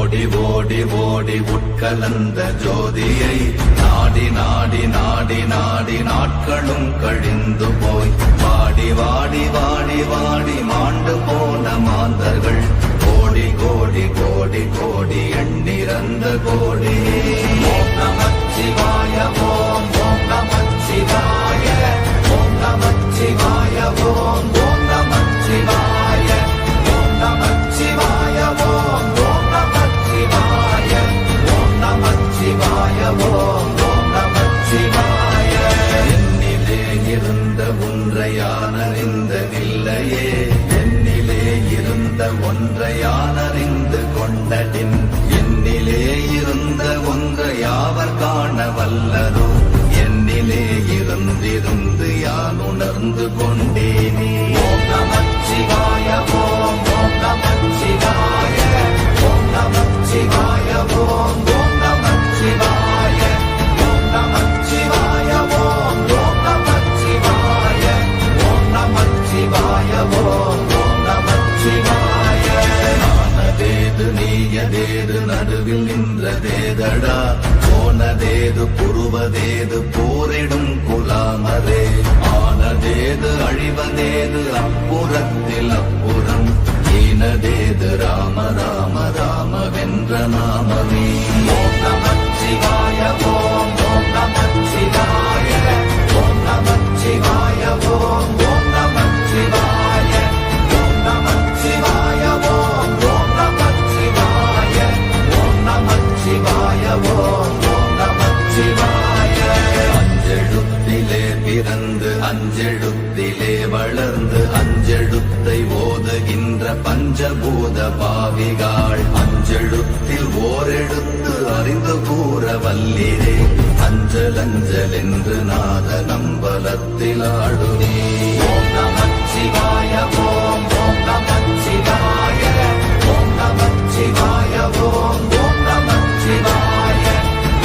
ஓடி ஓடி ஓடி உட்கலந்த ஜோதியை நாடி நாடி நாடி நாடி நாட்களும் கழிந்து போய் வாடி வாடி வாடி வாடி மாண்டு போன மாந்தர்கள் கோடி கோடி கோடி கோடி எண்ணிறந்த கோடி. ஓம் நமச்சிவாய ஓம் ஓம் நமச்சிவாய ஓம் நமச்சிவாய ஓம் ஓம் நமச்சிவாய ஓம் நமச்சிவாய ஓம் ஓம் நமச்சிவாய ஓம் நமச்சிவாய ஓம் ஓம் நமச்சிவாய. என்னிலே இருந்த ஒன்றையானறிந்த நில்லையே என்னிலே இருந்த ஒன்றையானறிந்து கொண்டடின் என்னிலே இருந்த ஒன்றை யாவர் காண வல்லதோ என்னிலே இருந்திருந்து யான் உணர்ந்து கொண்டேனே. ஓம் நமச்சிவாய ஓம் ஓம் நமச்சிவாய ஓம் நமச்சிவாய ஓம் ஓம் நமச்சிவாய ஓம் நமச்சிவாய ஓம் ஓம் நமச்சிவாய ஓம் நமச்சிவாய ஓம் ஓம் நமச்சிவாய. நானதேது நீயதேது நடுவில் நின்றதேதடா போனதேது புருவதேது போரிடும் குலாமரே ஆனதேது அழிவதேது அப்புறத்தில் அப்புறம் ஈனதேது ராம ராம ராம வென்ற நாமமே. ஓம் நமச்சிவாய ஓம் ஓம் நமச்சிவாய ஓம் நமச்சிவாய ஓம் ஓம் நமச்சிவாய ஓம் நமச்சிவாய ஓம் ஓம் நமச்சிவாய ஓம் நமச்சிவாய ஓம் ஓம் நமச்சிவாய. அஞ்செழுத்திலே பிறந்து அஞ்செழுத்திலே வளர்ந்து அஞ்செழுத்தை ஓதுகின்ற பஞ்சபூத பாவிகாள் அஞ்செழுத்தில் ஓரெழுத்து அறிந்து கூற வல்லிரே அஞ்சல் அஞ்சல் என்று நாத நம்பலத்தில் ஆடுனே. ஓம் நமச்சிவாய ஓம் ஓம் நமச்சிவாய ஓம் நமச்சிவாய ஓம் ஓம் நமச்சிவாய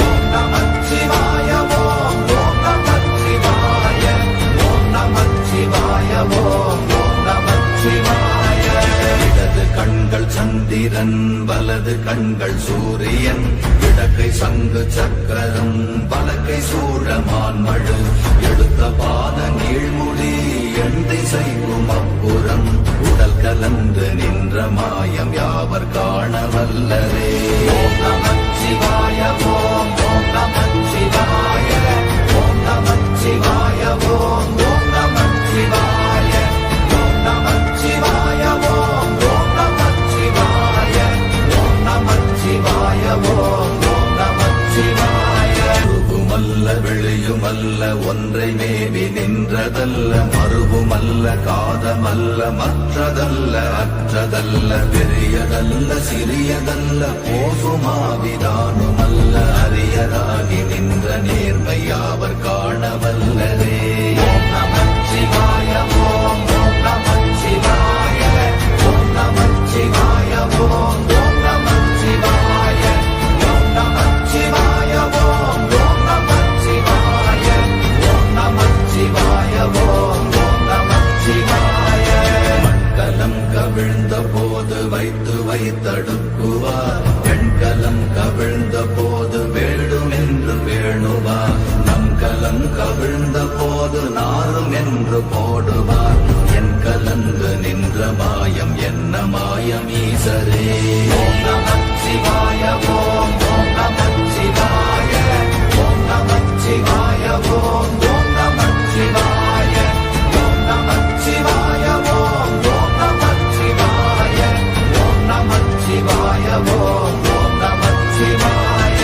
ஓம் நமச்சிவாய ஓம் ஓம் நமச்சிவாய ஓம் நமச்சிவாய ஓம் ஓம் நமச்சிவாய. இடது கண்கள் சந்திரன் வலது கண்கள் சூரியன் இடக்கை சங்கு சக்கரம் வலக்கை சூழமான் மழு எடுத்த பாத நீழ்முடி எண் திசைக்கும் அப்புறம் உடல் கலந்து நின்ற மாயம் யாவர் காண வல்லரே. ஓம் நமச்சிவாய ஓம் ஓம் நமச்சிவாய ஓம் நமச்சிவாய ஓம் ஓம் நமச்சிவாய ஓம் நமச்சிவாய ஓம் ஓம் நமச்சிவாய ஓம் நமச்சிவாய ஓம் ஓம் நமச்சிவாய. உருவுமல்ல வெளியுமல்ல ஒன்றை மேவி நின்றதல்ல மறுவுமல்ல காதமல்ல மற்றதல்ல அற்றதல்ல பெரியதல்ல சிறியதல்ல போசுமாவிதானுமல்ல அரியராகி நின்ற நேர்மை யாவர் காண வல்லரே. ஓம் நமச்சிவாய ஓம் ஓம் நமச்சிவாய ஓம் நமச்சிவாய ஓம் ஓம் நமச்சிவாய ஓம் நமச்சிவாய ஓம் ஓம் நமச்சிவாய ஓம் நமச்சிவாய ஓம் ஓம் நமச்சிவாய. மண்கலம் கவிழ்ந்த போது வைத்து வைத்தடுக்குவார் பெண்கலம் கவிழ்ந்த போது வேண்டுமென்று வேணுவார் நம் கலம் கவிழ்ந்த போது நாரும் என்று போடுவார் என் கலந்து நின்ற மாயம் என்ன மாயம் ஈசரே. ஓம் நமச்சிவாய ஓம் ஓம் நமச்சிவாய ஓம் நமச்சிவாய ஓம் ஓம் நமச்சிவாய ஓம் நமச்சிவாய ஓம் ஓம் நமச்சிவாய ஓம் நமச்சிவாய ஓம் ஓம் நமச்சிவாய.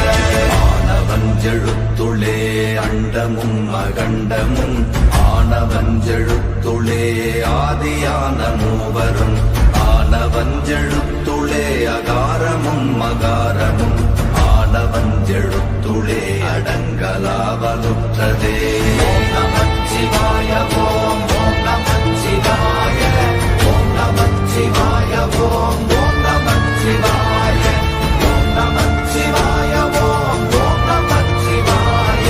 ஆனவஞ்செழுத்துளே அண்டமும் அகண்டமும் ஆனவஞ்செழுத்துளே ஆதியான மூவரும் ஆனவஞ்செழுத்துளே அகாரமும் மகாரமும் ஆனவஞ்செழுத்துளே அடங்கலாவலுற்றதே. ஓம் நமச்சிவாய ஓம் ஓம் நமச்சிவாய ஓம் நமச்சிவாய ஓம் ஓம் நமச்சிவாய ஓம் நமச்சிவாய ஓம் ஓம் நமச்சிவாய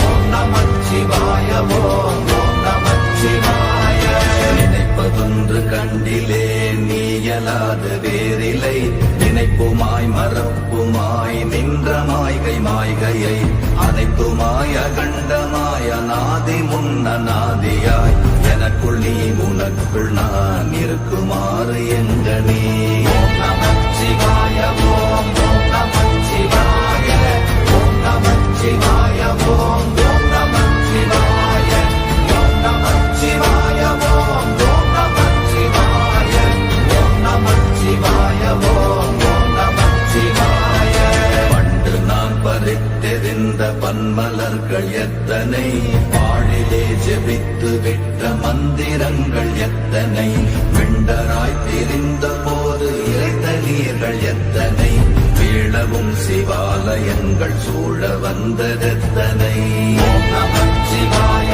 ஓம் நமச்சிவாய ஓம் ஓம் நமச்சிவாய. நினைப்பதொன்று கண்டிலே நீயலாது வேறில்லை நினைப்புமாய் மறப்ப அனாதி முன்னநாதியாய் எனக்குள் நீ உனக்குள் நான் இருக்குமாறு எங்கனே. ஓம் நமச்சிவாய ஓம் ஓம் நமச்சிவாய ஓம் நமச்சிவாய ஓம் ஓம் நமச்சிவாய ஓம் நமச்சிவாய ஓம் ஓம் நமச்சிவாய ஓம் நமச்சிவாய ஓம் ஓம் நமச்சிவாய. பண்டு நான் பறித்தெறிந்த பன்மலர்கள் எத்தனை, பாழிலே ஜெபித்து விட்ட மந்திரங்கள் எத்தனை, விண்டராய் திரிந்த போது இறைத்த நீர்கள் எத்தனை, வீழவும் சிவாலயங்கள் சூழ வந்ததெத்தனை. ஓம் நமச்சிவாய